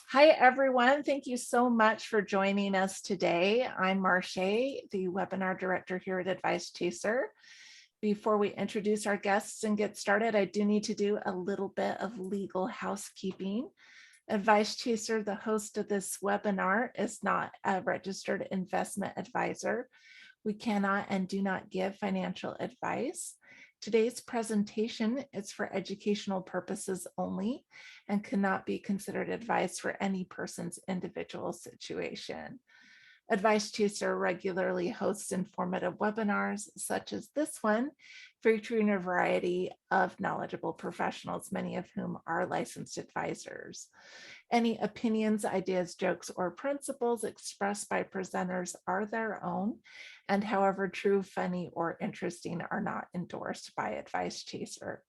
Hi, everyone. Thank you so much for joining us today. I'm Marche, the webinar director here at Advice Chaser. Before we introduce our guests and get started, I do need to do a little bit of legal housekeeping. Advice Chaser, the host of this webinar, is not a registered investment advisor. We cannot and do not give financial advice. Today's presentation is for educational purposes only and cannot be considered advice for any person's individual situation. Advice Chaser regularly hosts informative webinars such as this one, featuring a variety of knowledgeable professionals, many of whom are licensed advisors. Any opinions, ideas, jokes, or principles expressed by presenters are their own, and however true, funny, or interesting are not endorsed by Advice Chaser.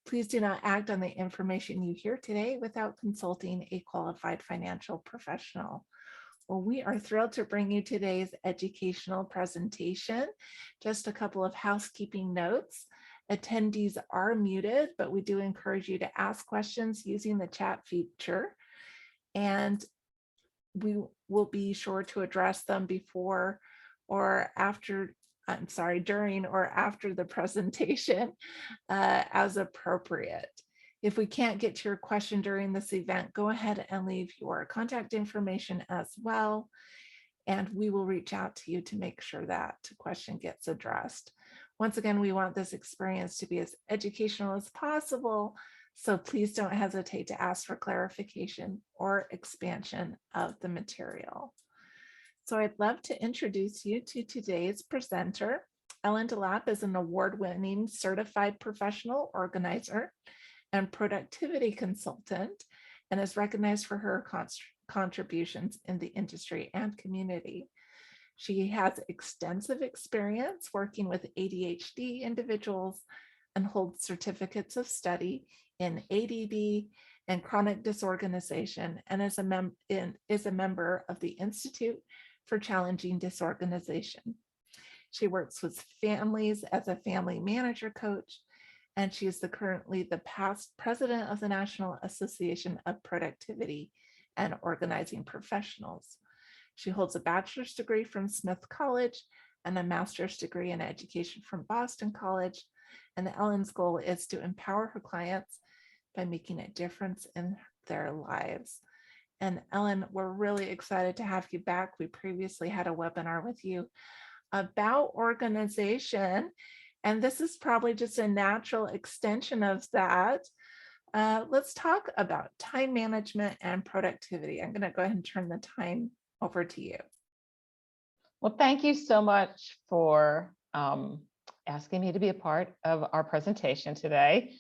Please do not act on the information you hear today without consulting a qualified financial professional. Well, we are thrilled to bring you today's educational presentation. Just a couple of housekeeping notes. Attendees are muted, but we do encourage you to ask questions using the chat feature, and we will be sure to address them before or after, during or after the presentation as appropriate. If we can't get to your question during this event, go ahead and leave your contact information as well, and we will reach out to you to make sure that question gets addressed. Once again, we want this experience to be as educational as possible, so please don't hesitate to ask for clarification or expansion of the material. So I'd love to introduce you to today's presenter. Ellen DeLapp is an award-winning certified professional organizer and productivity consultant, and is recognized for her contributions in the industry and community. She has extensive experience working with ADHD individuals and holds certificates of study in ADD and chronic disorganization, and is a member of the Institute for Challenging Disorganization. She works with families as a family manager coach, and she is currently the past president of the National Association of Productivity and Organizing Professionals. She holds a bachelor's degree from Smith College and a master's degree in education from Boston College. And Ellen's goal is to empower her clients by making a difference in their lives. And Ellen, we're really excited to have you back. We previously had a webinar with you about organization, and this is probably just a natural extension of that. Let's talk about time management and productivity. I'm going to go ahead and turn the time over to you. Well, thank you so much for asking me to be a part of our presentation today.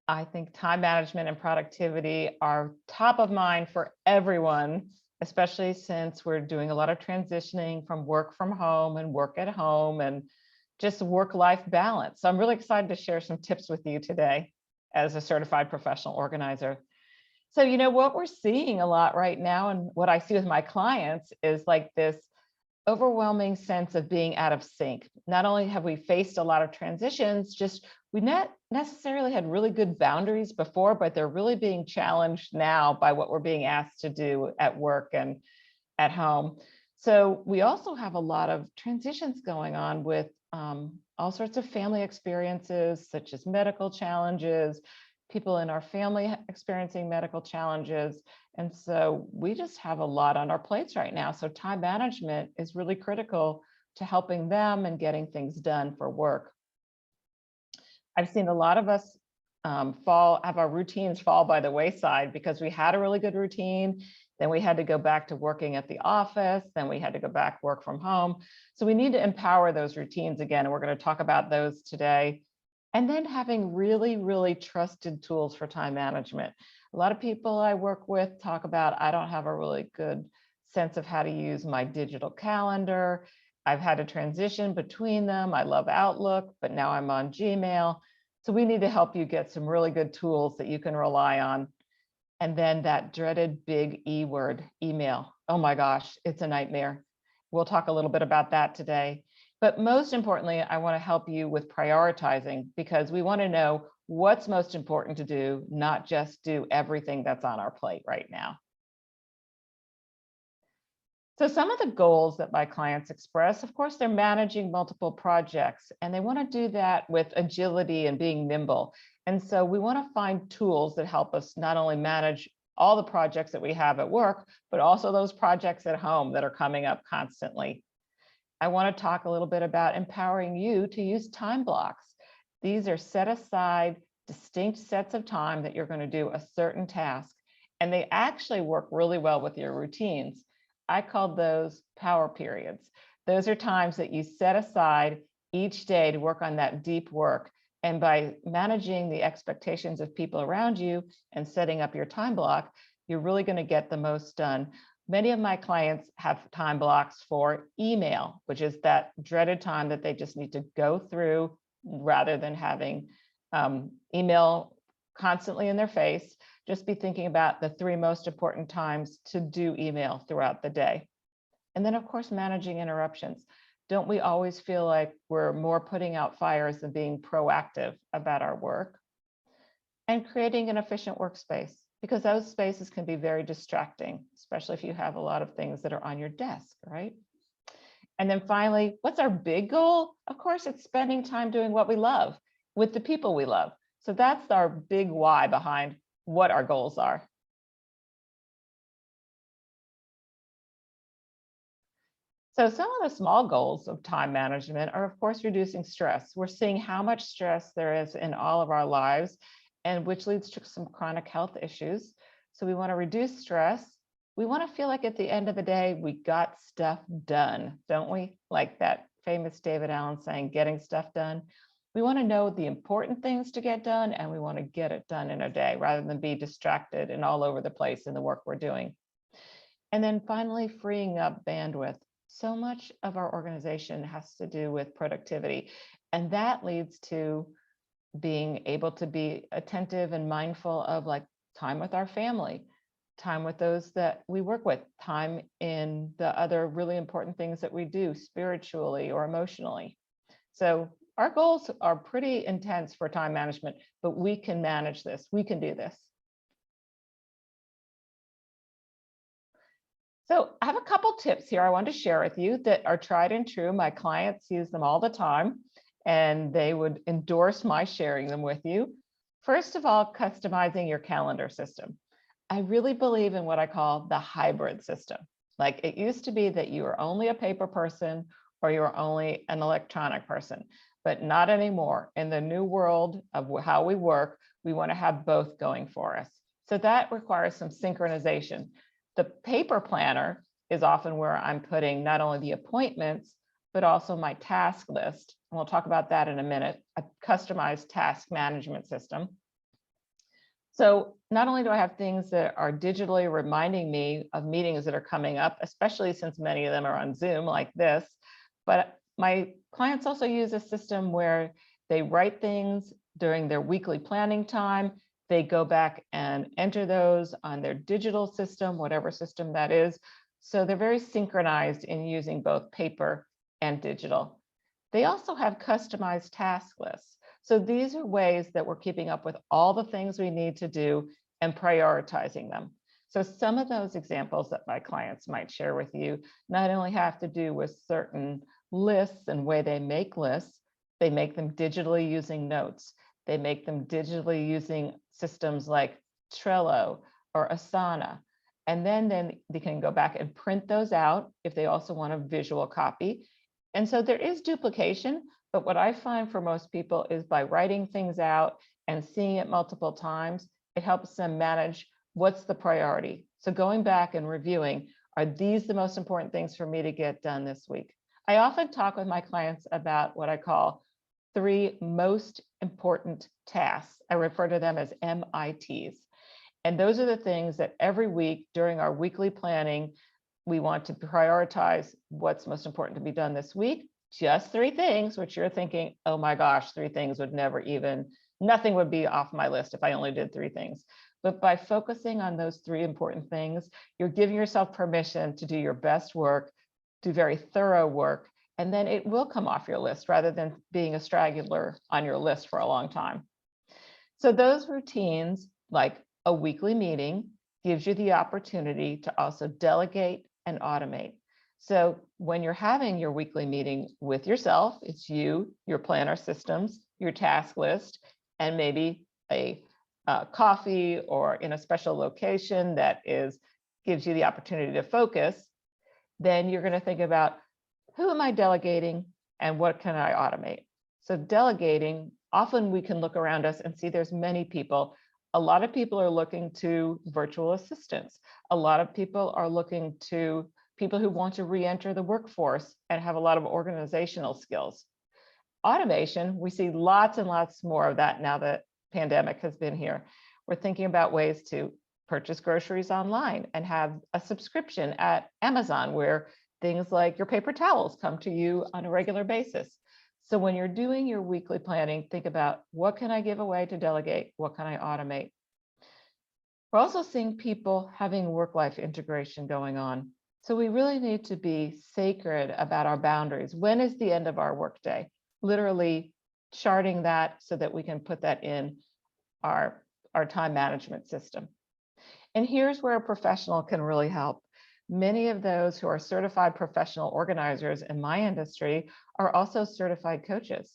I think time management and productivity are top of mind for everyone, especially since we're doing a lot of transitioning from work from home and work at home and just work-life balance. So I'm really excited to share some tips with you today as a certified professional organizer. So, you know, what we're seeing a lot right now and what I see with my clients is like this overwhelming sense of being out of sync. Not only have we faced a lot of transitions, just we not necessarily had really good boundaries before, but they're really being challenged now by what we're being asked to do at work and at home. So we also have a lot of transitions going on with all sorts of family experiences, such as medical challenges, people in our family experiencing medical challenges. And so we just have a lot on our plates right now. So time management is really critical to helping them and getting things done for work. I've seen a lot of us have our routines fall by the wayside because we had a really good routine. Then we had to go back to working at the office. Then we had to go back work from home. So we need to empower those routines again. And we're going to talk about those today. And then having really, really trusted tools for time management. A lot of people I work with talk about, I don't have a really good sense of how to use my digital calendar. I've had to transition between them. I love Outlook, but now I'm on Gmail. So we need to help you get some really good tools that you can rely on. And then that dreaded big E word, email. Oh my gosh, it's a nightmare. We'll talk a little bit about that today. But most importantly, I want to help you with prioritizing, because we want to know what's most important to do, not just do everything that's on our plate right now. So some of the goals that my clients express, of course, they're managing multiple projects and they want to do that with agility and being nimble. And so we want to find tools that help us not only manage all the projects that we have at work, but also those projects at home that are coming up constantly. I want to talk a little bit about empowering you to use time blocks. These are set aside, distinct sets of time that you're going to do a certain task, and they actually work really well with your routines. I call those power periods. Those are times that you set aside each day to work on that deep work. And by managing the expectations of people around you and setting up your time block, you're really going to get the most done. Many of my clients have time blocks for email, which is that dreaded time that they just need to go through rather than having email constantly in their face. Just be thinking about the 3 most important times to do email throughout the day. And then, of course, managing interruptions. Don't we always feel like we're more putting out fires than being proactive about our work? And creating an efficient workspace, because those spaces can be very distracting, especially if you have a lot of things that are on your desk, right? And then finally, what's our big goal? Of course, it's spending time doing what we love with the people we love. So that's our big why behind what our goals are. So some of the small goals of time management are, of course, reducing stress. We're seeing how much stress there is in all of our lives, and which leads to some chronic health issues. So we want to reduce stress. We want to feel like at the end of the day, we got stuff done, don't we? Like that famous David Allen saying, getting stuff done. We want to know the important things to get done, and we want to get it done in a day rather than be distracted and all over the place in the work we're doing. And then finally, freeing up bandwidth. So much of our organization has to do with productivity, and that leads to being able to be attentive and mindful of like time with our family, time with those that we work with, time in the other really important things that we do spiritually or emotionally. So our goals are pretty intense for time management, but we can manage this. We can do this. So I have a couple tips here I want to share with you that are tried and true. My clients use them all the time, and they would endorse my sharing them with you. First of all, customizing your calendar system. I really believe in what I call the hybrid system. Like it used to be that you were only a paper person or you were only an electronic person, but not anymore. In the new world of how we work, we want to have both going for us. So that requires some synchronization. The paper planner is often where I'm putting not only the appointments, but also my task list. And we'll talk about that in a minute, a customized task management system. So not only do I have things that are digitally reminding me of meetings that are coming up, especially since many of them are on Zoom like this, but my clients also use a system where they write things during their weekly planning time. They go back and enter those on their digital system, whatever system that is. So they're very synchronized in using both paper and digital. They also have customized task lists. So these are ways that we're keeping up with all the things we need to do and prioritizing them. So some of those examples that my clients might share with you not only have to do with certain lists and way they make lists, they make them digitally using notes. They make them digitally using systems like Trello or Asana. And then they can go back and print those out if they also want a visual copy. And so there is duplication, but what I find for most people is by writing things out and seeing it multiple times, it helps them manage what's the priority. So going back and reviewing, are these the most important things for me to get done this week? I often talk with my clients about what I call 3 most important tasks. I refer to them as MITs. And those are the things that every week during our weekly planning, we want to prioritize what's most important to be done this week. Just 3 things, which you're thinking, oh my gosh, 3 things would never even, nothing would be off my list if I only did 3 things. But by focusing on those 3 important things, you're giving yourself permission to do your best work, do very thorough work, and then it will come off your list rather than being a straggler on your list for a long time. So those routines, like a weekly meeting, gives you the opportunity to also delegate and automate. So when you're having your weekly meeting with yourself, it's you, your planner systems, your task list, and maybe a coffee or in a special location that gives you the opportunity to focus. Then you're going to think about, who am I delegating and what can I automate? So delegating, often we can look around us and see there's many people. A lot of people are looking to virtual assistants. A lot of people are looking to people who want to re-enter the workforce and have a lot of organizational skills. Automation, we see lots and lots more of that now that pandemic has been here. We're thinking about ways to purchase groceries online and have a subscription at Amazon where things like your paper towels come to you on a regular basis. So when you're doing your weekly planning, think about, what can I give away to delegate? What can I automate? We're also seeing people having work-life integration going on. So we really need to be sacred about our boundaries. When is the end of our workday? Literally charting that so that we can put that in our time management system. And here's where a professional can really help. Many of those who are certified professional organizers in my industry are also certified coaches.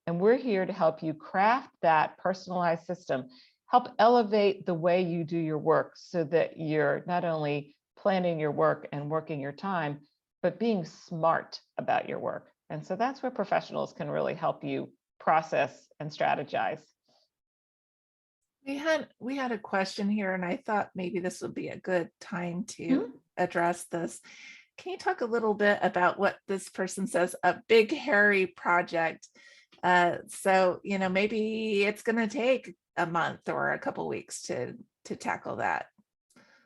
And we're here to help you craft that personalized system, help elevate the way you do your work so that you're not only planning your work and working your time, but being smart about your work. And so that's where professionals can really help you process and strategize. We had a question here, and I thought maybe this would be a good time to address this. Can you talk a little bit about what this person says, a big hairy project? So, maybe it's going to take a month or a couple weeks to tackle that.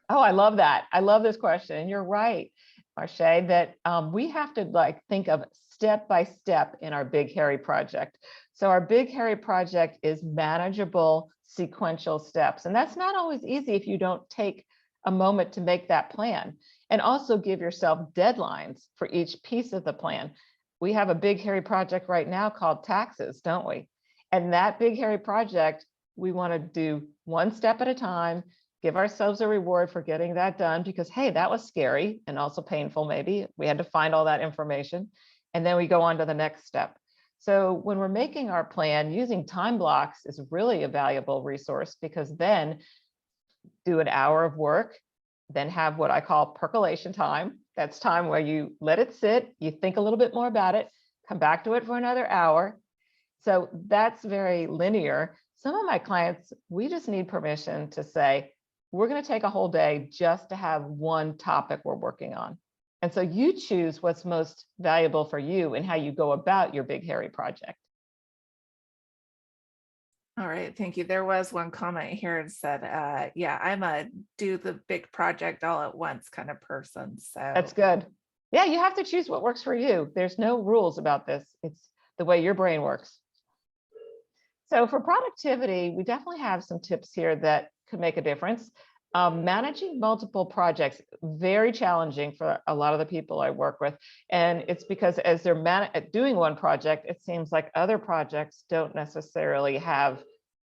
Oh, I love that. I love this question. And you're right, Marche, that we have to think of step by step in our big hairy project. So our big hairy project is manageable sequential steps. And that's not always easy if you don't take a moment to make that plan, and also give yourself deadlines for each piece of the plan. We have a big hairy project right now called taxes, don't we? And that big hairy project, we want to do one step at a time, give ourselves a reward for getting that done, because, hey, that was scary and also painful. Maybe we had to find all that information. And then we go on to the next step. So when we're making our plan, using time blocks is really a valuable resource, because then do an hour of work, then have what I call percolation time. That's time where you let it sit, you think a little bit more about it, come back to it for another hour. So that's very linear. Some of my clients, we just need permission to say, we're going to take a whole day just to have one topic we're working on. And so you choose what's most valuable for you and how you go about your big hairy project. All right, thank you. There was one comment here that said, yeah, I'm a do the big project all at once kind of person. So that's good. Yeah, you have to choose what works for you. There's no rules about this. It's the way your brain works. So for productivity, we definitely have some tips here that could make a difference. Managing multiple projects, very challenging for a lot of the people I work with. And it's because as they're doing one project, it seems like other projects don't necessarily have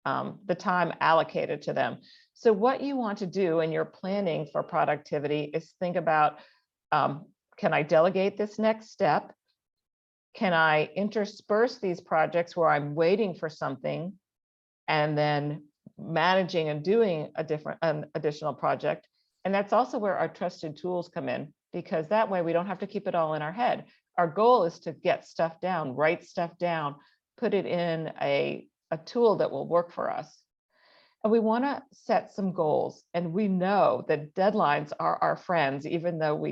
the time allocated to them. So what you want to do in your planning for productivity is think about, can I delegate this next step? Can I intersperse these projects where I'm waiting for something and then managing and doing an additional project? And that's also where our trusted tools come in, because that way we don't have to keep it all in our head. Our goal is to get stuff down, write stuff down, put it in a tool that will work for us. And we want to set some goals. And we know that deadlines are our friends, even though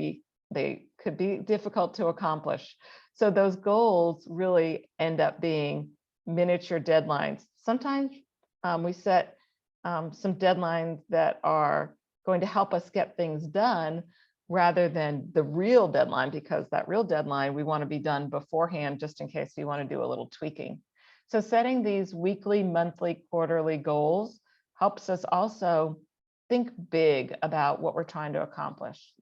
they could be difficult to accomplish. So those goals really end up being miniature deadlines. Sometimes we set some deadlines that are going to help us get things done rather than the real deadline, because that real deadline we want to be done beforehand, just in case we want to do a little tweaking. So setting these weekly, monthly, quarterly goals helps us also think big about what we're trying to accomplish,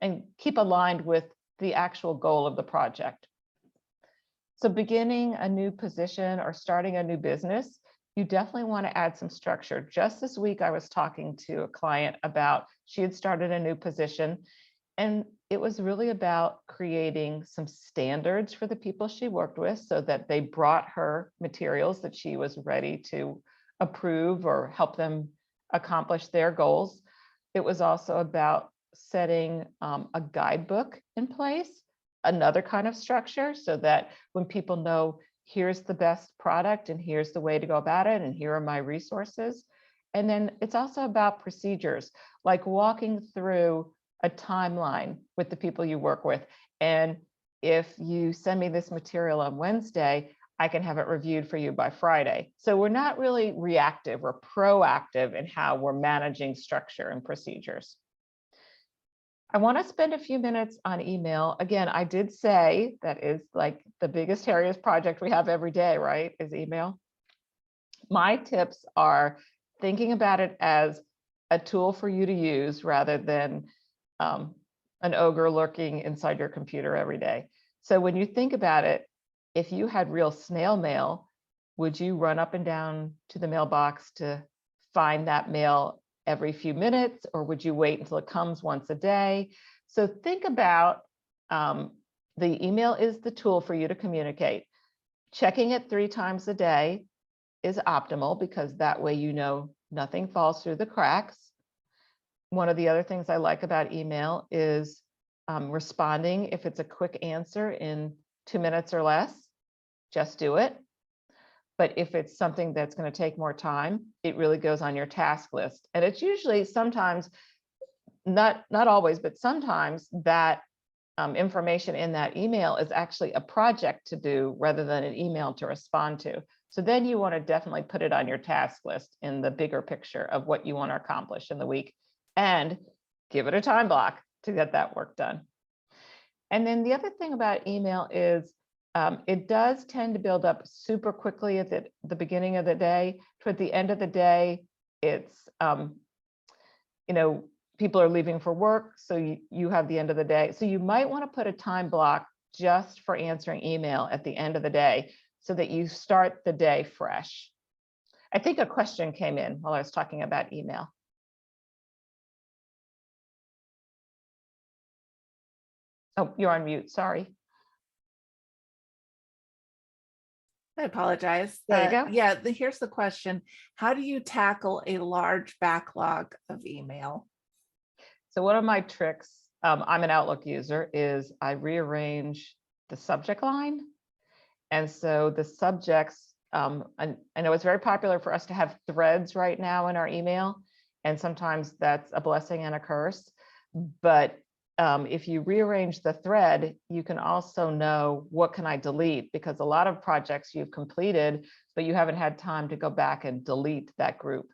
and keep aligned with the actual goal of the project. So beginning a new position or starting a new business, you definitely want to add some structure. Just this week, I was talking to a client about, she had started a new position, and it was really about creating some standards for the people she worked with so that they brought her materials that she was ready to approve or help them accomplish their goals. It was also about setting a guidebook in place, another kind of structure, so that when people know here's the best product and here's the way to go about it and here are my resources. And then it's also about procedures, like walking through a timeline with the people you work with. And if you send me this material on Wednesday, I can have it reviewed for you by Friday. So we're not really reactive, we're proactive in how we're managing structure and procedures. I want to spend a few minutes on email. Again, I did say that is like the biggest, hairiest project we have every day, right? Is email. My tips are thinking about it as a tool for you to use rather than an ogre lurking inside your computer every day. So when you think about it, if you had real snail mail, would you run up and down to the mailbox to find that mail every few minutes, or would you wait until it comes once a day? So think about the email is the tool for you to communicate. Checking it 3 times a day is optimal because that way you know nothing falls through the cracks. One of the other things I like about email is responding. If it's a quick answer in 2 minutes or less, just do it. But if it's something that's going to take more time, it really goes on your task list. And it's usually sometimes, not always, but sometimes that information in that email is actually a project to do rather than an email to respond to. So then you want to definitely put it on your task list in the bigger picture of what you want to accomplish in the week and give it a time block to get that work done. And then the other thing about email is it does tend to build up super quickly at the beginning of the day. Toward the end of the day, it's, people are leaving for work, so you have the end of the day. So you might want to put a time block just for answering email at the end of the day so that you start the day fresh. I think a question came in while I was talking about email. Oh, you're on mute, sorry. I apologize. There you go. Yeah, here's the question. How do you tackle a large backlog of email? So one of my tricks, I'm an Outlook user, is I rearrange the subject line. And so the subjects, I know it's very popular for us to have threads right now in our email, and sometimes that's a blessing and a curse. But if you rearrange the thread, you can also know what can I delete, because a lot of projects you've completed, but you haven't had time to go back and delete that group.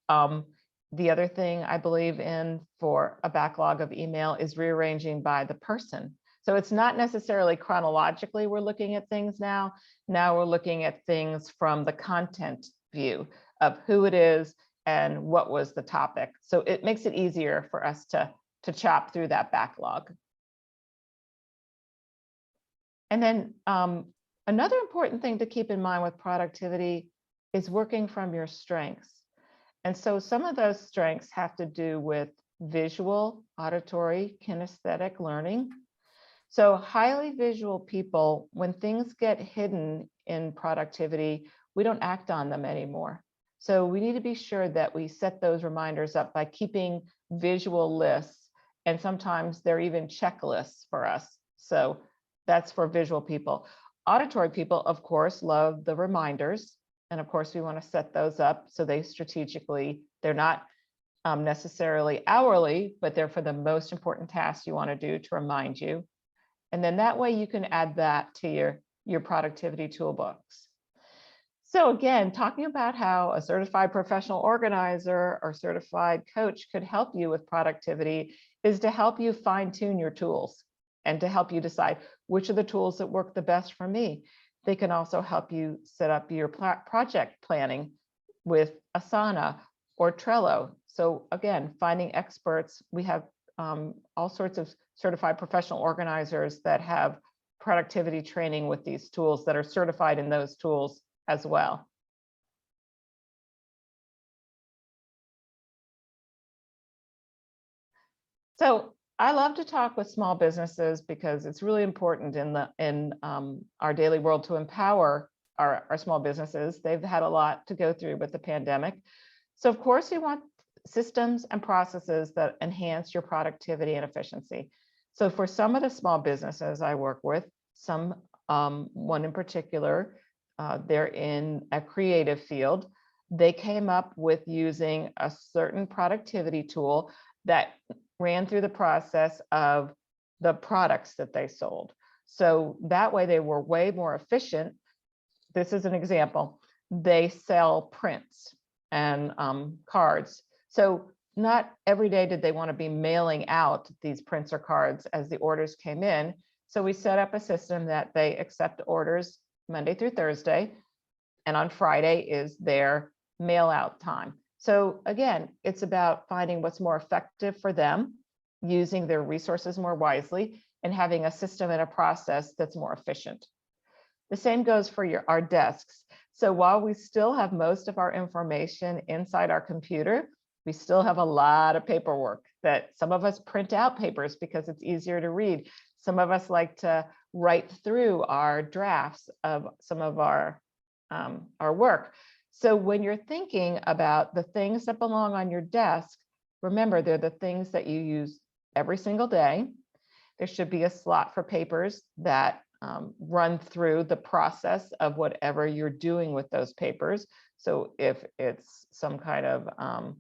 The other thing I believe in for a backlog of email is rearranging by the person. So it's not necessarily chronologically we're looking at things now. Now we're looking at things from the content view of who it is and what was the topic. So it makes it easier for us to chop through that backlog. And then another important thing to keep in mind with productivity is working from your strengths. And so some of those strengths have to do with visual, auditory, kinesthetic learning. So highly visual people, when things get hidden in productivity, we don't act on them anymore. So we need to be sure that we set those reminders up by keeping visual lists. And sometimes they're even checklists for us. So that's for visual people. Auditory people, of course, love the reminders. And of course, we want to set those up so they strategically, they're not necessarily hourly, but they're for the most important tasks you want to do to remind you. And then that way you can add that to your productivity toolbox. So again, talking about how a certified professional organizer or certified coach could help you with productivity is to help you fine-tune your tools and to help you decide which are the tools that work the best for me. They can also help you set up your project planning with Asana or Trello. So again, finding experts. We have all sorts of certified professional organizers that have productivity training with these tools that are certified in those tools as well. So I love to talk with small businesses because it's really important in our daily world to empower our small businesses. They've had a lot to go through with the pandemic. So of course, we want systems and processes that enhance your productivity and efficiency. So for some of the small businesses I work with, one in particular, they're in a creative field. They came up with using a certain productivity tool that ran through the process of the products that they sold. So that way they were way more efficient. This is an example. They sell prints and cards. So not every day did they want to be mailing out these prints or cards as the orders came in. So we set up a system that they accept orders Monday through Thursday, and on Friday is their mail out time. So again, it's about finding what's more effective for them, using their resources more wisely, and having a system and a process that's more efficient. The same goes for our desks. So while we still have most of our information inside our computer, we still have a lot of paperwork that some of us print out papers because it's easier to read. Some of us like to write through our drafts of some of our work. So when you're thinking about the things that belong on your desk, remember they're the things that you use every single day. There should be a slot for papers that run through the process of whatever you're doing with those papers. So if it's some kind of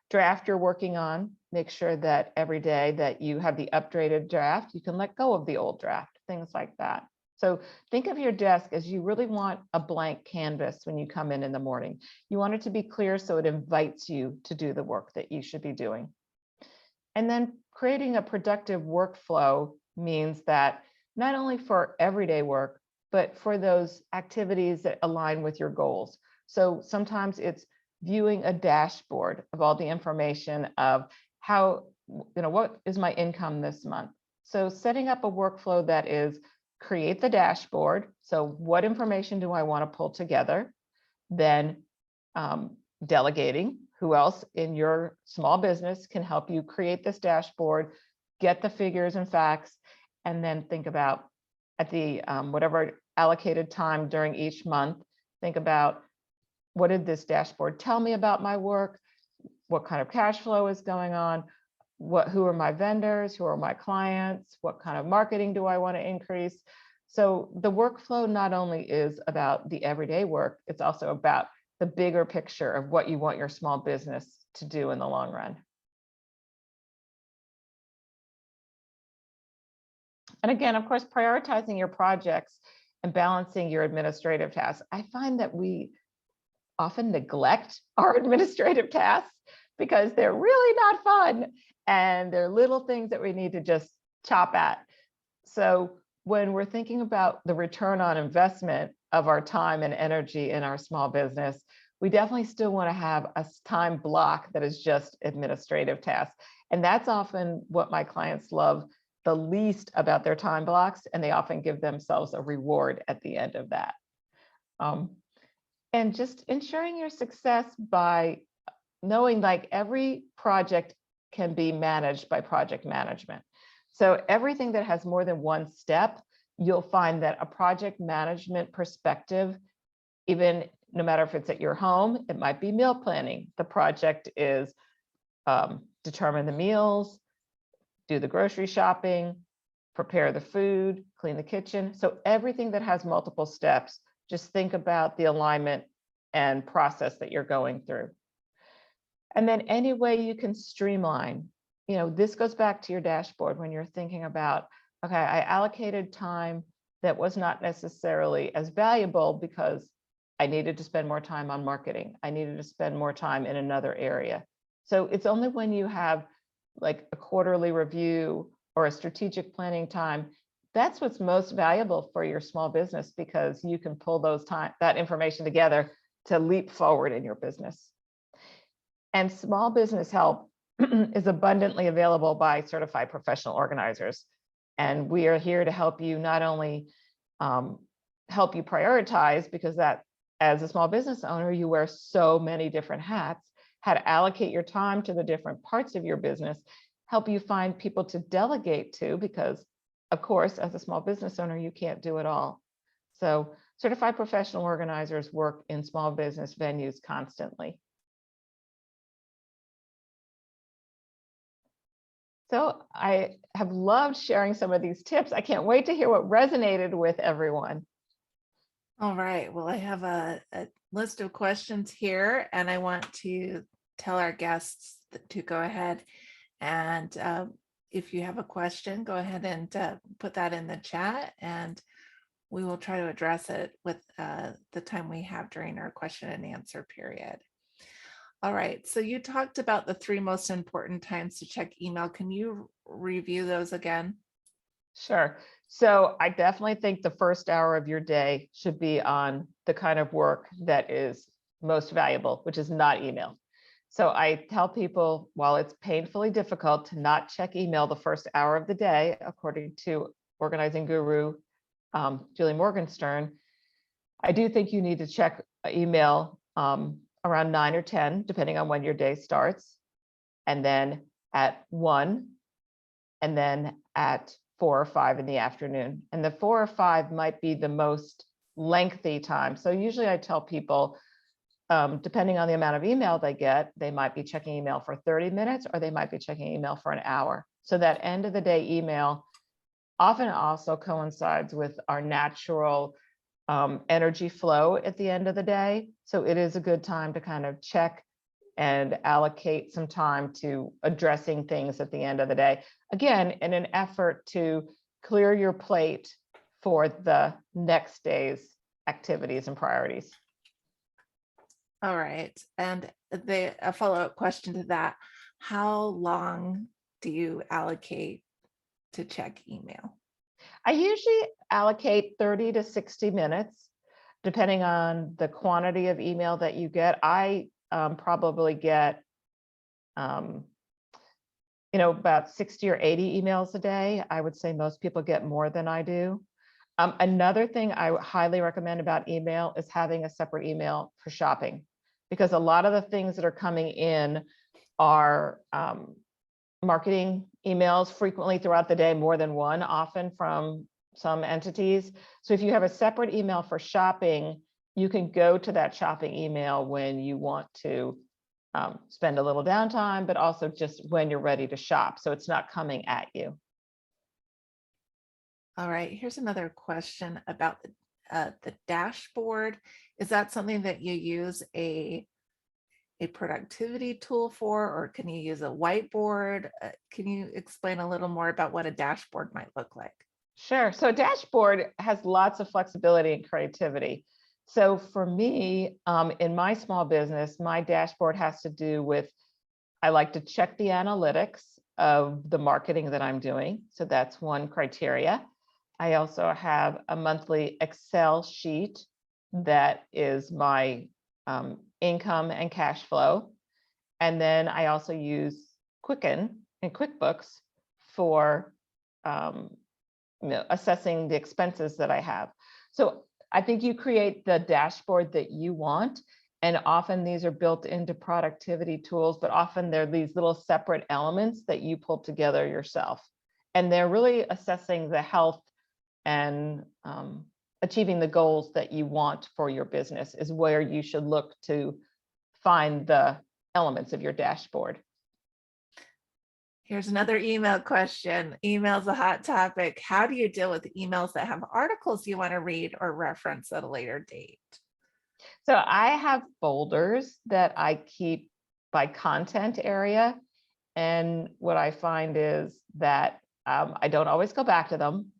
draft you're working on, make sure that every day that you have the updated draft, you can let go of the old draft, things like that. So think of your desk as you really want a blank canvas when you come in the morning. You want it to be clear so it invites you to do the work that you should be doing. And then creating a productive workflow means that not only for everyday work, but for those activities that align with your goals. So sometimes it's viewing a dashboard of all the information of how, what is my income this month? So setting up a workflow that is create the dashboard. So what information do I want to pull together? Then delegating. Who else in your small business can help you create this dashboard, get the figures and facts, and then think about at the whatever allocated time during each month, think about what did this dashboard tell me about my work? What kind of cash flow is going on? Who are my vendors? Who are my clients? What kind of marketing do I want to increase? So the workflow not only is about the everyday work, it's also about the bigger picture of what you want your small business to do in the long run. And again, of course, prioritizing your projects and balancing your administrative tasks. I find that we often neglect our administrative tasks because they're really not fun and they're little things that we need to just chop at. So when we're thinking about the return on investment of our time and energy in our small business, we definitely still want to have a time block that is just administrative tasks. And that's often what my clients love the least about their time blocks, and they often give themselves a reward at the end of that. And just ensuring your success by knowing like every project can be managed by project management. So everything that has more than one step, you'll find that a project management perspective, even no matter if it's at your home, it might be meal planning. The project is determine the meals, do the grocery shopping, prepare the food, clean the kitchen. So everything that has multiple steps, just think about the alignment and process that you're going through. And then any way you can streamline, this goes back to your dashboard when you're thinking about, okay, I allocated time that was not necessarily as valuable because I needed to spend more time on marketing. I needed to spend more time in another area. So it's only when you have like a quarterly review or a strategic planning time, that's what's most valuable for your small business, because you can pull that information together to leap forward in your business. And small business help is abundantly available by certified professional organizers. And we are here to help you not only help you prioritize, because that as a small business owner, you wear so many different hats, how to allocate your time to the different parts of your business, help you find people to delegate to, because of course, as a small business owner, you can't do it all. So certified professional organizers work in small business venues constantly. So I have loved sharing some of these tips. I can't wait to hear what resonated with everyone. All right. Well, I have a list of questions here, and I want to tell our guests to go ahead and if you have a question, go ahead and put that in the chat, and we will try to address it with the time we have during our question and answer period. All right. So you talked about the 3 most important times to check email. Can you review those again? Sure. So I definitely think the first hour of your day should be on the kind of work that is most valuable, which is not email. So I tell people, while it's painfully difficult to not check email the first hour of the day, according to organizing guru Julie Morgenstern, I do think you need to check email around 9 or 10, depending on when your day starts, and then at 1, and then at 4 or 5 in the afternoon. And the 4 or 5 might be the most lengthy time. So usually I tell people, depending on the amount of email they get, they might be checking email for 30 minutes, or they might be checking email for an hour. So that end of the day email often also coincides with our natural energy flow at the end of the day. So it is a good time to kind of check and allocate some time to addressing things at the end of the day. Again, in an effort to clear your plate for the next day's activities and priorities. All right. And a follow-up question to that, how long do you allocate to check email? I usually allocate 30 to 60 minutes, depending on the quantity of email that you get. I probably get, about 60 or 80 emails a day. I would say most people get more than I do. Another thing I highly recommend about email is having a separate email for shopping, because a lot of the things that are coming in are marketing emails frequently throughout the day, more than one, often from some entities. So if you have a separate email for shopping, you can go to that shopping email when you want to spend a little downtime, but also just when you're ready to shop. So it's not coming at you. All right, here's another question about the dashboard. Is that something that you use a productivity tool for, or can you use a whiteboard? Can you explain a little more about what a dashboard might look like? Sure. So a dashboard has lots of flexibility and creativity. So for me, in my small business, my dashboard has to do with, I like to check the analytics of the marketing that I'm doing. So that's one criteria. I also have a monthly Excel sheet that is my income and cash flow. And then I also use Quicken and QuickBooks for assessing the expenses that I have. So I think you create the dashboard that you want. And often these are built into productivity tools, but often they're these little separate elements that you pull together yourself. And they're really assessing the health and achieving the goals that you want for your business is where you should look to find the elements of your dashboard. Here's another email question. Email's a hot topic. How do you deal with emails that have articles you want to read or reference at a later date? So I have folders that I keep by content area. And what I find is that I don't always go back to them.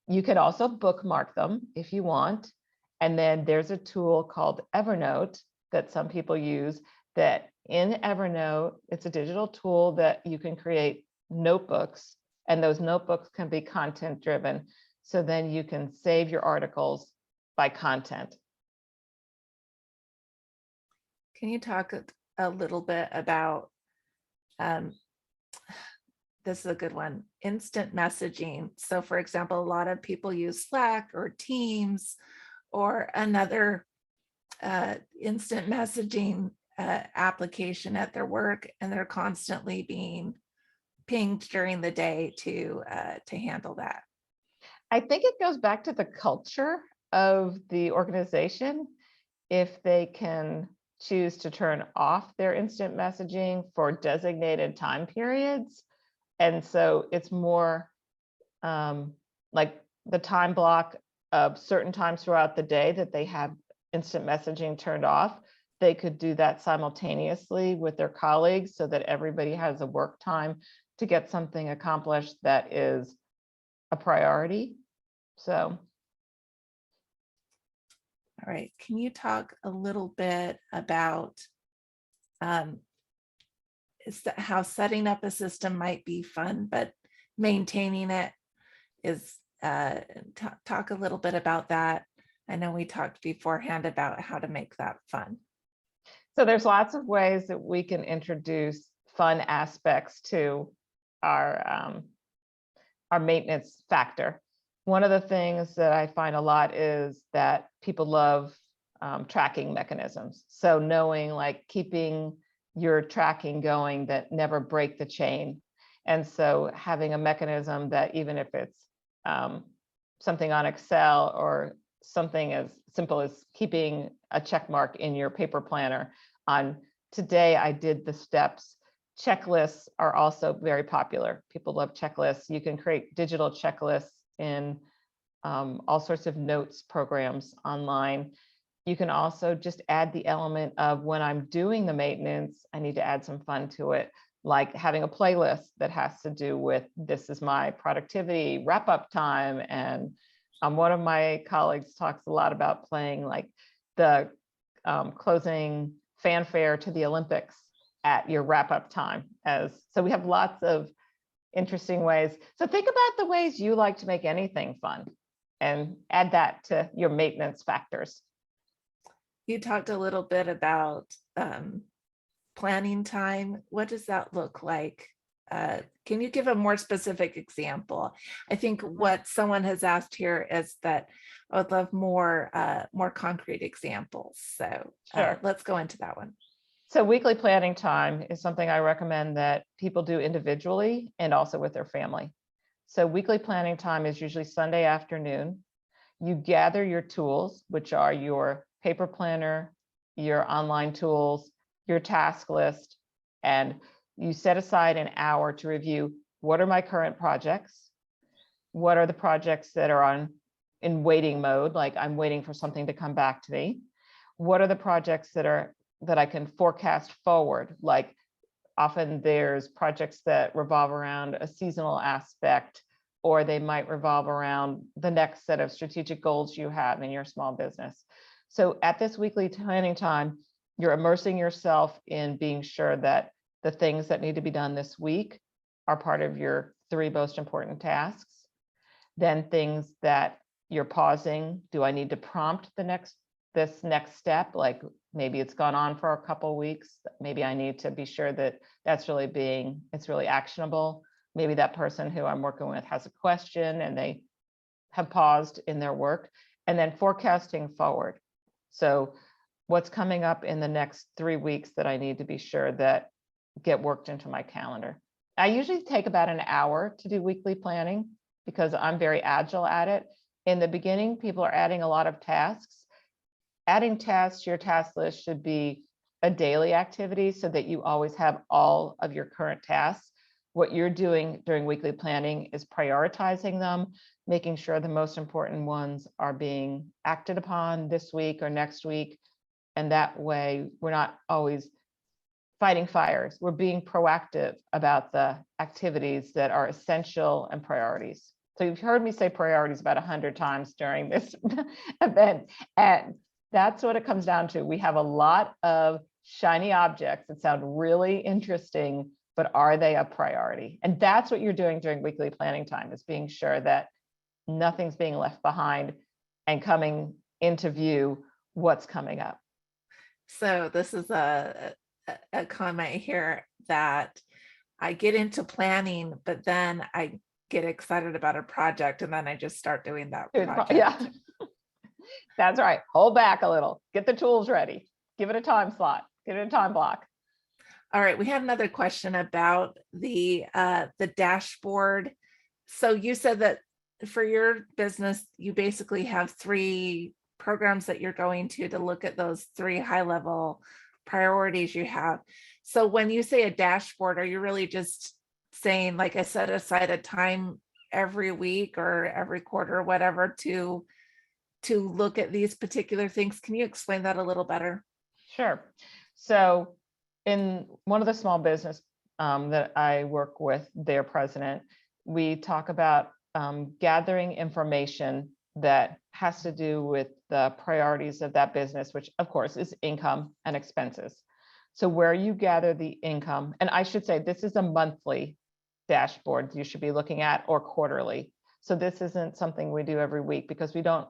You can also bookmark them if you want. And then there's a tool called Evernote that some people use, that in Evernote, it's a digital tool that you can create notebooks, and those notebooks can be content driven. So then you can save your articles by content. Can you talk a little bit about, this is a good one, instant messaging. So for example, a lot of people use Slack or Teams or another instant messaging application at their work, and they're constantly being pinged during the day to handle that? I think it goes back to the culture of the organization. If they can choose to turn off their instant messaging for designated time periods. And so it's more like the time block of certain times throughout the day that they have instant messaging turned off. They could do that simultaneously with their colleagues so that everybody has a work time to get something accomplished that is a priority. So. All right, can you talk a little bit about how setting up a system might be fun, but maintaining it is, talk a little bit about that. I know we talked beforehand about how to make that fun. So there's lots of ways that we can introduce fun aspects to our maintenance factor. One of the things that I find a lot is that people love tracking mechanisms. So knowing, like, keeping your tracking going that never break the chain. And so having a mechanism that, even if it's something on Excel or something as simple as keeping a check mark in your paper planner on today I did the steps. Checklists are also very popular. People love checklists. You can create digital checklists in all sorts of notes programs online. You can also just add the element of, when I'm doing the maintenance, I need to add some fun to it, like having a playlist that has to do with, this is my productivity wrap up time. And one of my colleagues talks a lot about playing like the closing fanfare to the Olympics at your wrap up time. So we have lots of interesting ways. So think about the ways you like to make anything fun and add that to your maintenance factors. You talked a little bit about planning time. What does that look like? Can you give a more specific example? I think what someone has asked here is that I would love more concrete examples. So Sure. Let's go into that one. So weekly planning time is something I recommend that people do individually and also with their family. So weekly planning time is usually Sunday afternoon. You gather your tools, which are your paper planner, your online tools, your task list, and you set aside an hour to review, what are my current projects? What are the projects that are in waiting mode, like I'm waiting for something to come back to me? What are the projects that I can forecast forward? Like, often there's projects that revolve around a seasonal aspect, or they might revolve around the next set of strategic goals you have in your small business. So at this weekly planning time, you're immersing yourself in being sure that the things that need to be done this week are part of your 3 most important tasks. Then things that you're pausing, do I need to prompt this next step? Like, maybe it's gone on for a couple of weeks. Maybe I need to be sure that it's really actionable. Maybe that person who I'm working with has a question and they have paused in their work. And then forecasting forward. So what's coming up in the next 3 weeks that I need to be sure that get worked into my calendar. I usually take about an hour to do weekly planning because I'm very agile at it. In the beginning, people are adding a lot of tasks. Adding tasks to your task list should be a daily activity so that you always have all of your current tasks. What you're doing during weekly planning is prioritizing them, making sure the most important ones are being acted upon this week or next week. And that way, we're not always fighting fires. We're being proactive about the activities that are essential and priorities. So you've heard me say priorities about 100 times during this event. And that's what it comes down to. We have a lot of shiny objects that sound really interesting, but are they a priority? And that's what you're doing during weekly planning time, is being sure that nothing's being left behind and coming into view what's coming up. So this is a comment here that I get into planning, but then I get excited about a project and then I just start doing that project. Yeah, that's right. Hold back a little, get the tools ready, give it a time slot, give it a time block. All right, we had another question about the dashboard. So you said that for your business, you basically have 3 programs that you're going to look at those 3 high-level priorities you have. So when you say a dashboard, are you really just saying, like, I set aside a time every week or every quarter or whatever to look at these particular things? Can you explain that a little better? Sure. So in one of the small business that I work with, their president, we talk about gathering information that has to do with the priorities of that business, which of course is income and expenses. So where you gather the income, and I should say this is a monthly dashboard you should be looking at, or quarterly. So this isn't something we do every week, because we don't,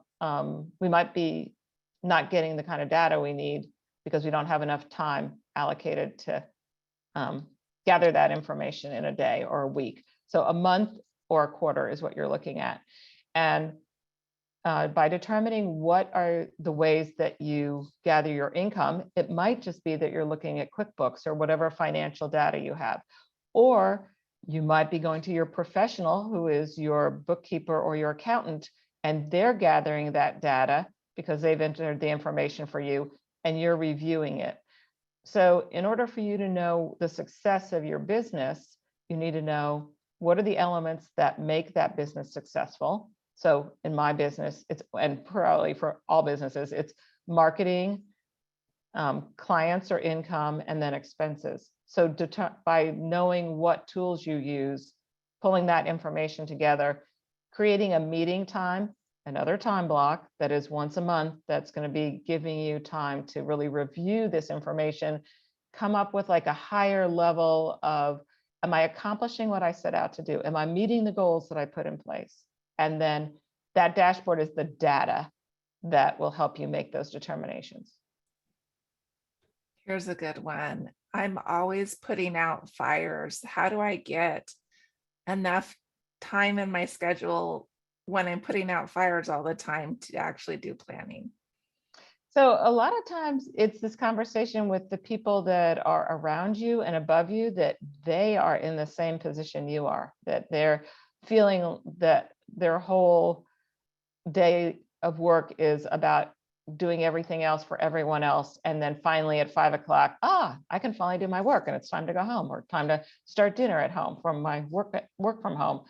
we might be not getting the kind of data we need because we don't have enough time allocated to gather that information in a day or a week. So a month or a quarter is what you're looking at. And by determining what are the ways that you gather your income, it might just be that you're looking at QuickBooks or whatever financial data you have. Or you might be going to your professional, who is your bookkeeper or your accountant, and they're gathering that data because they've entered the information for you and you're reviewing it. So in order for you to know the success of your business, you need to know what are the elements that make that business successful. So in my business, it's, and probably for all businesses, it's marketing, clients or income, and then expenses. So by knowing what tools you use, pulling that information together, creating a meeting time, another time block that is once a month, that's going to be giving you time to really review this information, come up with like a higher level of, am I accomplishing what I set out to do? Am I meeting the goals that I put in place? And then that dashboard is the data that will help you make those determinations. Here's a good one. I'm always putting out fires. How do I get enough time in my schedule when I'm putting out fires all the time to actually do planning? So a lot of times it's this conversation with the people that are around you and above you, that they are in the same position you are, that they're feeling that their whole day of work is about doing everything else for everyone else. And then finally at 5 o'clock, I can finally do my work and it's time to go home, or time to start dinner at home from my work from home.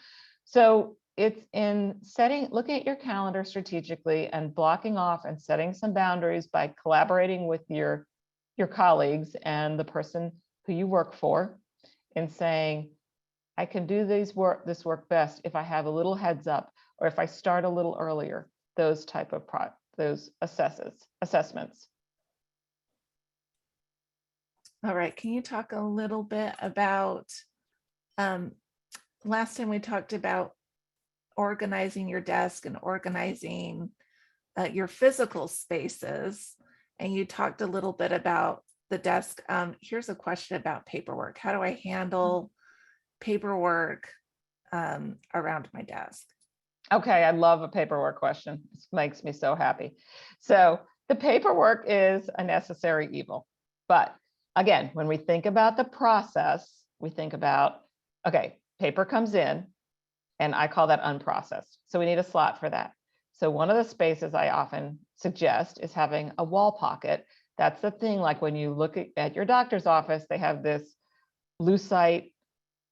So it's in looking at your calendar strategically and blocking off and setting some boundaries by collaborating with your colleagues and the person who you work for, and saying, I can do this work best if I have a little heads up, or if I start a little earlier. Those type of those assessments. All right, can you talk a little bit about, last time we talked about organizing your desk and organizing your physical spaces, and you talked a little bit about the desk. Here's a question about paperwork. How do I handle paperwork around my desk? Okay, I love a paperwork question. This makes me so happy. So the paperwork is a necessary evil. But again, when we think about the process, we think about, okay, paper comes in, and I call that unprocessed. So we need a slot for that. So one of the spaces I often suggest is having a wall pocket. That's the thing, like when you look at your doctor's office, they have this lucite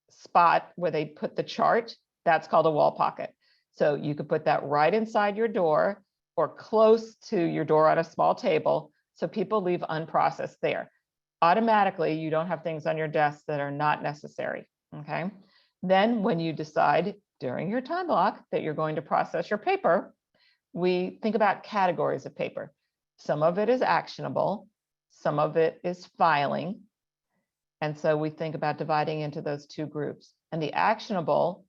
spot where they put the chart. That's called a wall pocket. So you could put that right inside your door or close to your door on a small table, so people leave unprocessed there. Automatically, you don't have things on your desk that are not necessary, okay? Then when you decide during your time block that you're going to process your paper, we think about categories of paper. Some of it is actionable, some of it is filing. And so we think about dividing into those 2 groups. And the actionable,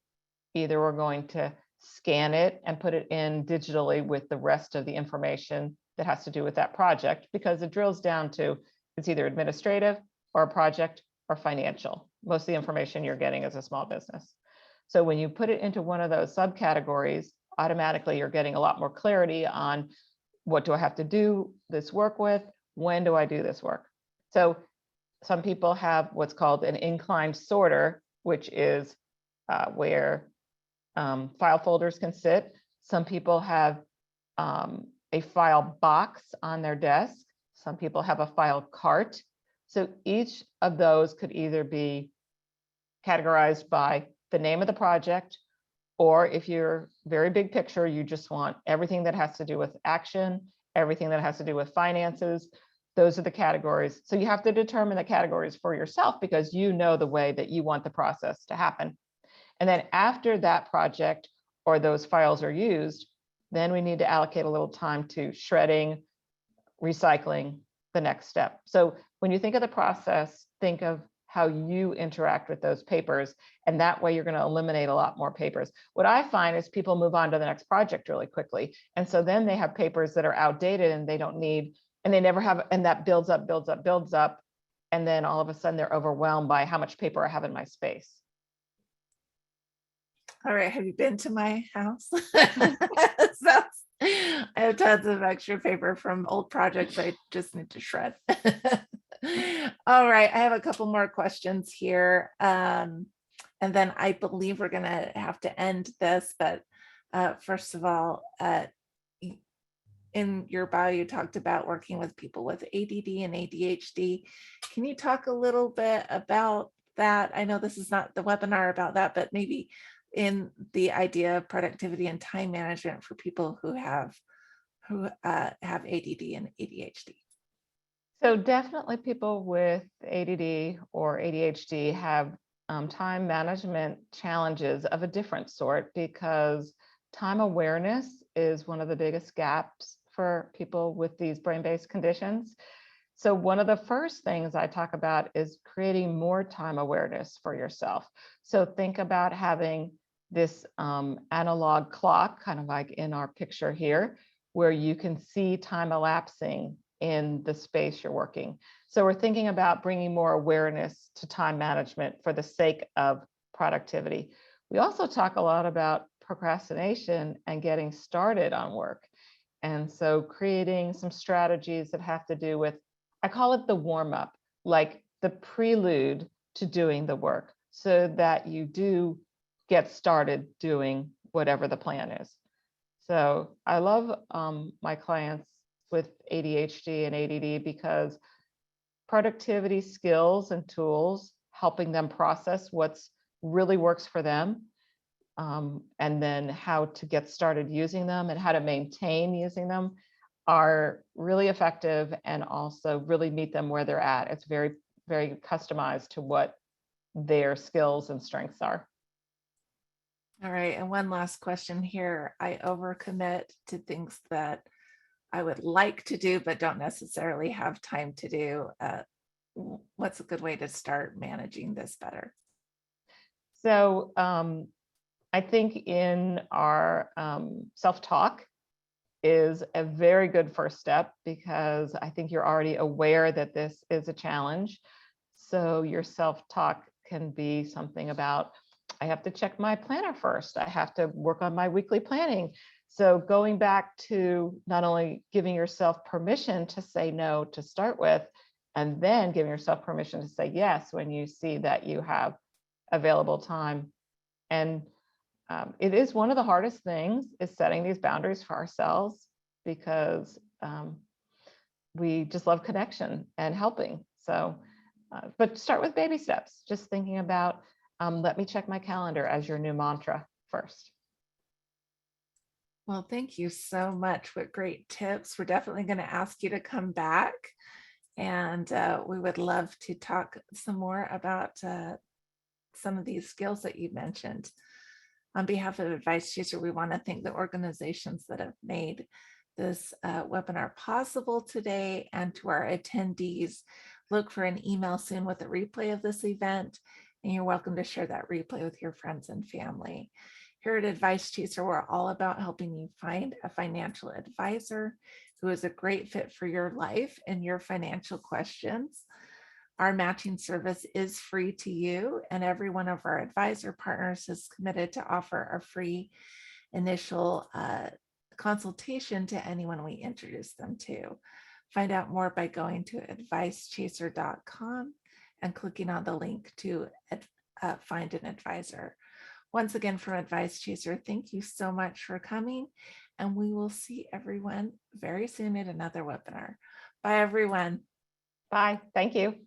either we're going to scan it and put it in digitally with the rest of the information that has to do with that project, because it drills down to, it's either administrative or a project or financial. Most of the information you're getting as a small business. So when you put it into one of those subcategories, automatically you're getting a lot more clarity on, what do I have to do this work with? When do I do this work? So Some people have what's called an inclined sorter, which is where file folders can sit. Some people have a file box on their desk. Some people have a file cart. So each of those could either be categorized by the name of the project, or if you're very big picture, you just want everything that has to do with action, everything that has to do with finances. Those are the categories. So you have to determine the categories for yourself because you know the way that you want the process to happen. And then after that project or those files are used, then we need to allocate a little time to shredding, recycling, the next step. So when you think of the process, think of how you interact with those papers, and that way you're going to eliminate a lot more papers. What I find is people move on to the next project really quickly, and so then they have papers that are outdated and they don't need, and they never have, and that builds up, and then all of a sudden they're overwhelmed by how much paper I have in my space. All right, have you been to my house? So, I have tons of extra paper from old projects I just need to shred. All right, I have a couple more questions here. And then I believe we're gonna have to end this, but first of all, in your bio, you talked about working with people with ADD and ADHD. Can you talk a little bit about that? I know this is not the webinar about that, but maybe in the idea of productivity and time management for people who have ADD and ADHD. So definitely people with ADD or ADHD have time management challenges of a different sort because time awareness is one of the biggest gaps for people with these brain-based conditions. So one of the first things I talk about is creating more time awareness for yourself. So think about having this analog clock, kind of like in our picture here, where you can see time elapsing in the space you're working. So we're thinking about bringing more awareness to time management for the sake of productivity. We also talk a lot about procrastination and getting started on work. And so creating some strategies that have to do with, I call it the warm up, like the prelude to doing the work so that you do get started doing whatever the plan is. So I love my clients with ADHD and ADD because productivity skills and tools, helping them process what's really works for them, and then how to get started using them and how to maintain using them are really effective and also really meet them where they're at. It's very, very customized to what their skills and strengths are. All right, and one last question here. I overcommit to things that I would like to do, but don't necessarily have time to do. What's a good way to start managing this better? So I think in our self-talk is a very good first step because I think you're already aware that this is a challenge. So your self-talk can be something about, I have to check my planner first. I have to work on my weekly planning. So going back to not only giving yourself permission to say no to start with, and then giving yourself permission to say yes when you see that you have available time. And it is one of the hardest things is setting these boundaries for ourselves because we just love connection and helping. So, but start with baby steps, just thinking about, let me check my calendar as your new mantra first. Well, thank you so much. What great tips. We're definitely going to ask you to come back. And we would love to talk some more about some of these skills that you mentioned. On behalf of Advice Chaser, we want to thank the organizations that have made this webinar possible today, and to our attendees, look for an email soon with a replay of this event, and you're welcome to share that replay with your friends and family. Here at Advice Chaser, we're all about helping you find a financial advisor who is a great fit for your life and your financial questions. Our matching service is free to you, and every one of our advisor partners is committed to offer a free initial consultation to anyone we introduce them to. Find out more by going to advicechaser.com. and clicking on the link to find an advisor. Once again, from Advice Chaser, thank you so much for coming, and we will see everyone very soon at another webinar. Bye, everyone. Bye. Thank you.